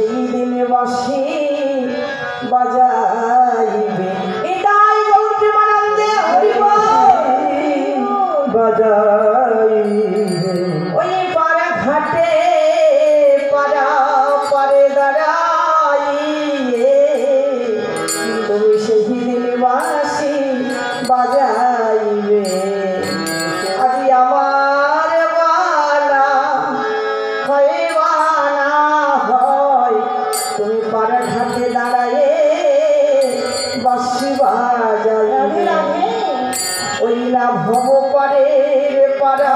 সেই দিন বাঁশি বাজাইবে। এটাই গৌর প্রেমানন্দে হরি বল বাজাইবে। ওই পাড়া ঘাটে পাড়া পারে দাঁড়াইয়ে তুমি সেই দিন বাঁশি বাজাইবে। আজি আমার বালা হয় বানা হয় তুমি পাড়া ঘাটে দাঁড়ায়ে বাঁশি বাজাইবে। ওই লাভ হব পারে পাড়া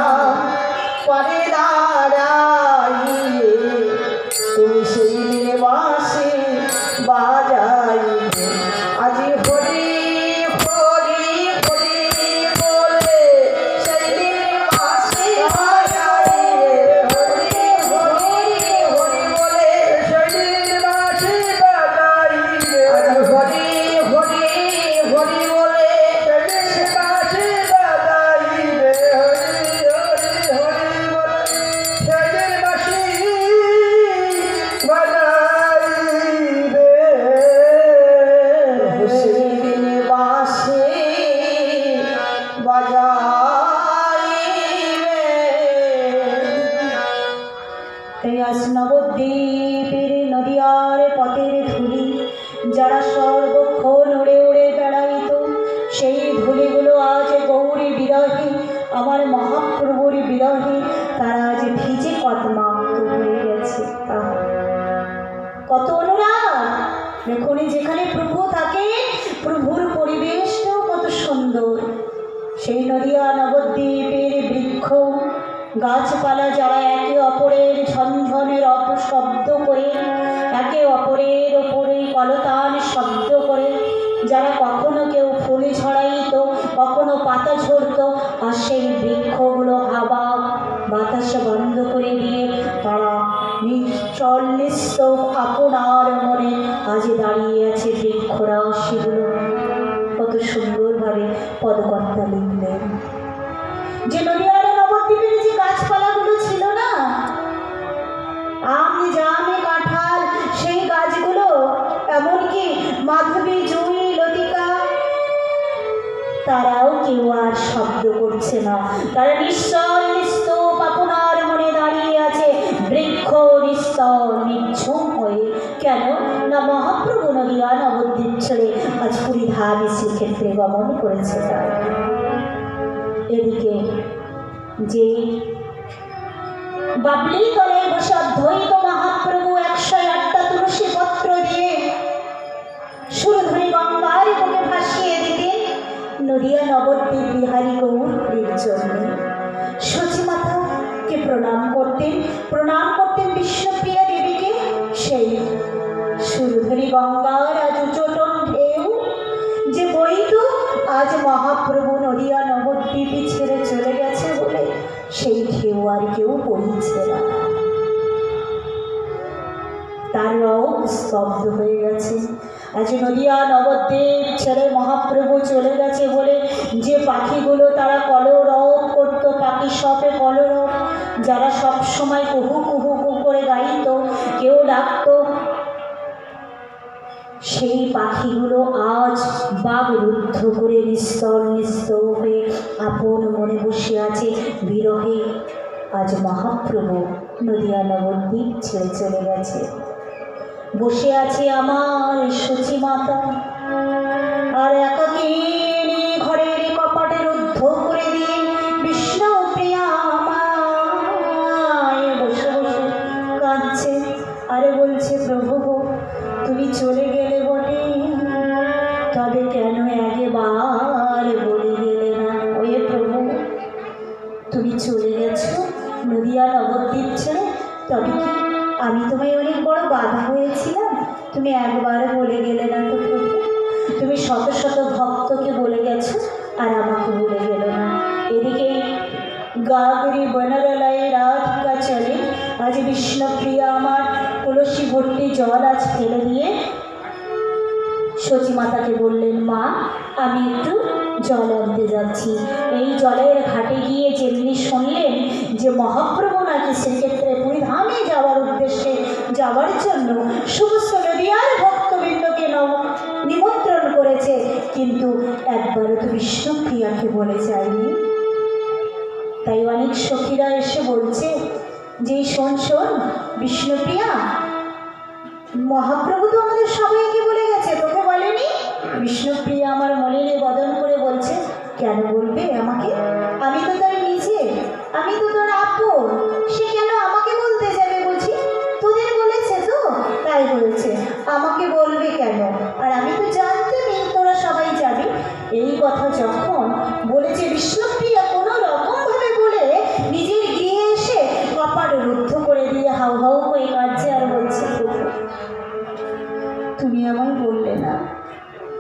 পারে দাঁড়াইয়ে তুমি সেই দিন বাঁশি বাজাইবে। আজি হরি হরি হরি বলে সেই দিন বাঁশি বাজাইবে। হরি হরি হরি বলে সেই দিন বাঁশি বাজাইবে। আজি হরি হরি হরি বলে সেই দিন বাঁশি বাজাইবে। হরি হরি হরি বলে সেই দিন বাঁশি বাজাইবে। সেই দিন বাঁশি বাজাইবে। এই আজ নবদ্বীপের নদিয়ার পথের ধুলি যারা সর্বক্ষণ উড়ে উড়ে বেড়াইত, সেই ধুলিগুলো আজ গৌরী বিরহে আমার মহাপ্রভুর বিরহে তারা আজ ভিজে কদমাক্ত হয়ে গেছে। কত অনুরাগ! দেখুন যেখানে প্রভু থাকে প্রভুর পরিবেশটাও কত সুন্দর। সেই নদিয়া নবদ্বীপের বৃক্ষ গাছপালা যারা একে অপরের ঝনঝনের শব্দ করে একে অপরের ওপরে কলতান শব্দ করে যারা কখনো কেউ ফুল ছড়াইত কখনো পাতা ঝরত, আর সেই বৃক্ষগুলো হাওয়া বাতাস বন্ধ করে দিয়ে তারা নিশ্চল নিস্তব আপনার মনে আজ দাঁড়িয়ে আছে বৃক্ষরাশিগুলো। কত সুন্দরভাবে পদকর্তা লিখলেন যে নদিয়ার নবদ্বীপের যে গাছপালাগুলো ছিল না, আম জাম কাঁঠাল, সেই গাছগুলো এমনকি মাধবী জুই লতিকা তারাও কেউ আর শব্দ করছে না, তারা নিশ্চল নিস্তব আপনার মনে দাঁড়িয়ে আছে বৃক্ষ নিস্তল নিঝুম হয়ে। কেন না মহাপ্রভু নদিয়া নবদ্বীপ ছেড়ে আজ পুরীধাম শ্রীক্ষেত্রে গমন করেছে। তার এদিকে যে বাবলি তলায় বসে অদ্বৈত মহাপ্রভু 108টা তুলসী পত্র দিয়ে সুরধুরী গঙ্গার বুকে ভাসিয়ে দিতেন নদিয়া নবদ্বীপ বিহারী গৌরীর জন্য। সচিমাতাকে প্রণাম করতেন বিষ্ণুপ্রিয়া দেবীকে। সেই সুরধুরী গঙ্গার আজ উচ্চটন ঢেউ যে বইত আজ মহাপ্রভু নদিয়া নবদ্বীপে ছেড়ে চলে গেছে বলে সেই ঢেউ আর কেউ বইছে না, তার রব স্তব্ধ হয়ে গেছে। আজ নদিয়া নবদ্বীপ ছেড়ে মহাপ্রভু চলে গেছে বলে যে পাখিগুলো তারা কলরব করতো, পাখি সপে কলরব, যারা সব সময় কুহু কুহু কুহু করে গাইত, কেউ ডাকতো, সেই পাখিগুলো আজ বাঘ রুদ্ধ করে নিস্তল নিস্তব হয়ে আপন মনে বসে আছে বিরহে। আজ মহাপ্রভু নদিয়া নবদ্বীপ ছেড়ে চলে গেছে। বসে আছে আমার সচিমাতা আর একাকিনী ঘরের কপাটে রুদ্ধ করে দিয়ে বিষ্ণুপ্রিয়া আমায় বসে বসে কাঁদছে আর বলছে, প্রভু তুমি চলে গেলে বটে, তবে কেন একবার বলে গেলে না? ওয়ে প্রভু তুমি চলে গেছো নদিয়া নবদ্বীপ ছেড়ে, তবে কি আমি তোমায় অনেক বড় বাধা হয়েছিলাম? তুমি একবার বলে গেলে না তো প্রভু? তুমি শত শত ভক্তকে বলে গেছো আর আমাকে বলে গেলে না। এদিকে গাগরি বনরলায় রাধিকা চলে, আজ বিষ্ণুপ্রিয়া আমার তুলসী ভর্তি জল আজ ফেলে দিয়ে সচিমাতাকে বললেন, মা আমি একটু জল আনতে যাচ্ছি। এই জলের ঘাটে গিয়ে যেমনি শুনলেন যে মহাপ্রভু নাকি শ্রীক্ষেত্রে পুরীধামে যাওয়ার উদ্দেশ্যে যাওয়ার জন্য সমস্ত নদিয়ার ভক্তবৃন্দকে নিমন্ত্রণ করেছে, কিন্তু একবারও তো বিষ্ণুপ্রিয়াকে বলে যায়নি। তাই অনেক সখীরা এসে বলছে যে শোন শোন বিষ্ণুপ্রিয়া, মহাপ্রভু তো আমাদের সবাইকে বলে গেছে, তোকে বলেনি? বিষ্ণুপ্রিয়া আমার মলিনে বদন করে বলছে, কেন বলবে আমাকে? আমি তো তার নিজে, আমি তো তোর আপন, সে কেন আমাকে বলতে যাবে বুঝি? তোদের বলেছে তো তাই হয়েছে, আমাকে বলবে কেন? আর আমি তো জানতামই তোরা সবাই যাবি। এই কথা যখন বলেছে বিষ্ণুপ্রিয়া কোনো রকমভাবে বলে নিজের গৃহে এসে কপাল রুদ্ধ করে দিয়ে হাউ হাউ হয়ে কাঁদছে আর বলছে, তুমি আমায় বললে না,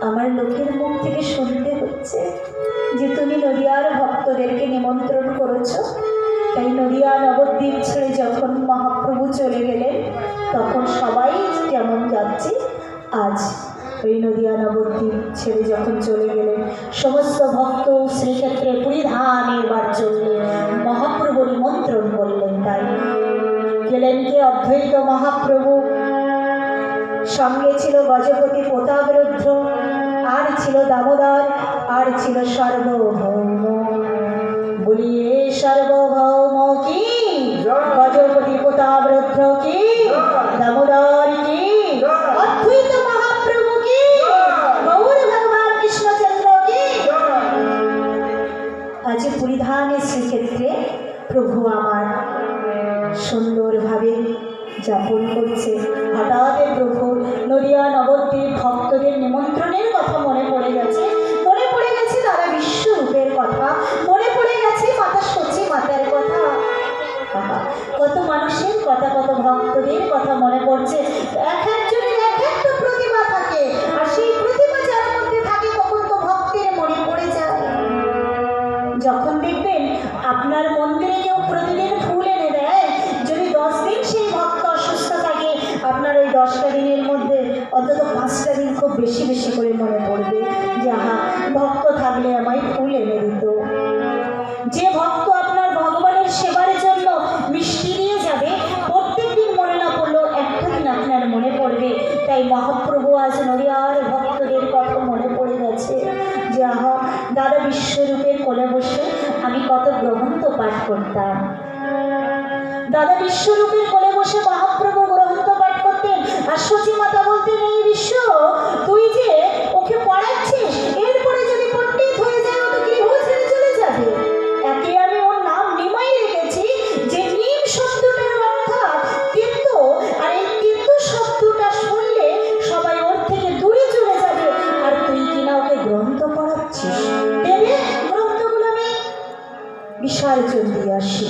আমার লোকের মুখ থেকে শুনতে হচ্ছে যে তুমি নদিয়ার ভক্তদেরকে নিমন্ত্রণ করেছো। তাই নদিয়া নবদ্বীপ ছেড়ে যখন মহাপ্রভু চলে গেলেন, তখন সবাই যেমন যাচ্ছে, আজ ওই নদিয়া নবদ্বীপ ছেড়ে যখন চলে গেলেন, সমস্ত ভক্ত শ্রীক্ষেত্রে পরিধানের জন্য মহাপ্রভু নিমন্ত্রণ করলেন। তাই গেলেন কে? অদ্বৈত মহাপ্রভু, সঙ্গে ছিল গজপতি প্রতাপরুদ্র, আর ছিল দামোদর, আর ছিল সার্বভৌম। বলিয়ে সার্বভৌম কি, গজপতি প্রতাপরুদ্র কি, দামোদর কি, অদ্বৈত মহাপ্রভু কি, গৌর ভগবান কৃষ্ণচন্দ্র কি। আজ পরিধানে শ্রীক্ষেত্রে প্রভু আমার সুন্দরভাবে যাপন করছে। হঠাৎ প্রভু নদিয়া নবদ্বীপ ভক্তদের নিমন্ত্রণের কথা মনে পড়ে গেছে, মনে পড়ে গেছে দাদা বিশ্বরূপের কথা, মনে পড়ে গেছে মাতা সচি মাতার কথা। কত মানুষের কথা, কত ভক্তদের কথা মনে পড়ছে। এক একজনের এক একটা প্রতিভা থাকে, আর সেই প্রতিভা যার মধ্যে থাকে তখন তো ভক্তের মনে পড়ে যায়। যখন দেখবেন আপনার মন্দিরে কেউ প্রতিদিন ফুল এনে দেয়, যদি 10 দিন সেই ভক্ত অসুস্থ থাকে, আপনার ওই 10টা দিনের মধ্যে অন্তত 5টা দিন খুব বেশি বেশি করে মনে পড়বে যে আহা, ভক্ত থাকলে আমায় ফুল এনে দিত। যে ভক্ত আপনার ভগবানের সেবার জন্য মিষ্টি দিয়ে যাবে, প্রত্যেক দিন মনে না পড়লেও একটা দিন আপনার মনে পড়বে। তাই মহাপ্রভু আজ নদিয়ার ভক্তদের কথা মনে পড়ে গেছে যে আহা, দাদা বিশ্বরূপের কোলে বসে আমি কত গ্রন্থ পাঠ করতাম। দাদা বিশ্বরূপের কোলে বসে মহাপ্রভু গ্রন্থ পাঠ করতেন, আর সচি মাতা বলতেন, এই বিশ্ব তুই যে ওকে পড়াচ্ছিস, এরপরে যদি পণ্ডিত হয়ে যায় ও তো গৃহ ছেড়ে চলে যাবে। একে আমি ওর নাম নিমাই রেখেছি, যে নিম শব্দটার অর্থাৎ তীর্থ, আর এই তীর্থ শব্দটা শুনলে সবাই ওর থেকে দূরে চলে যাবে। আর তুই কিনা ওকে গ্রন্থ পড়াচ্ছিস, দেবে গ্রন্থগুলো আমি বিসর্জন দিয়ে আসি।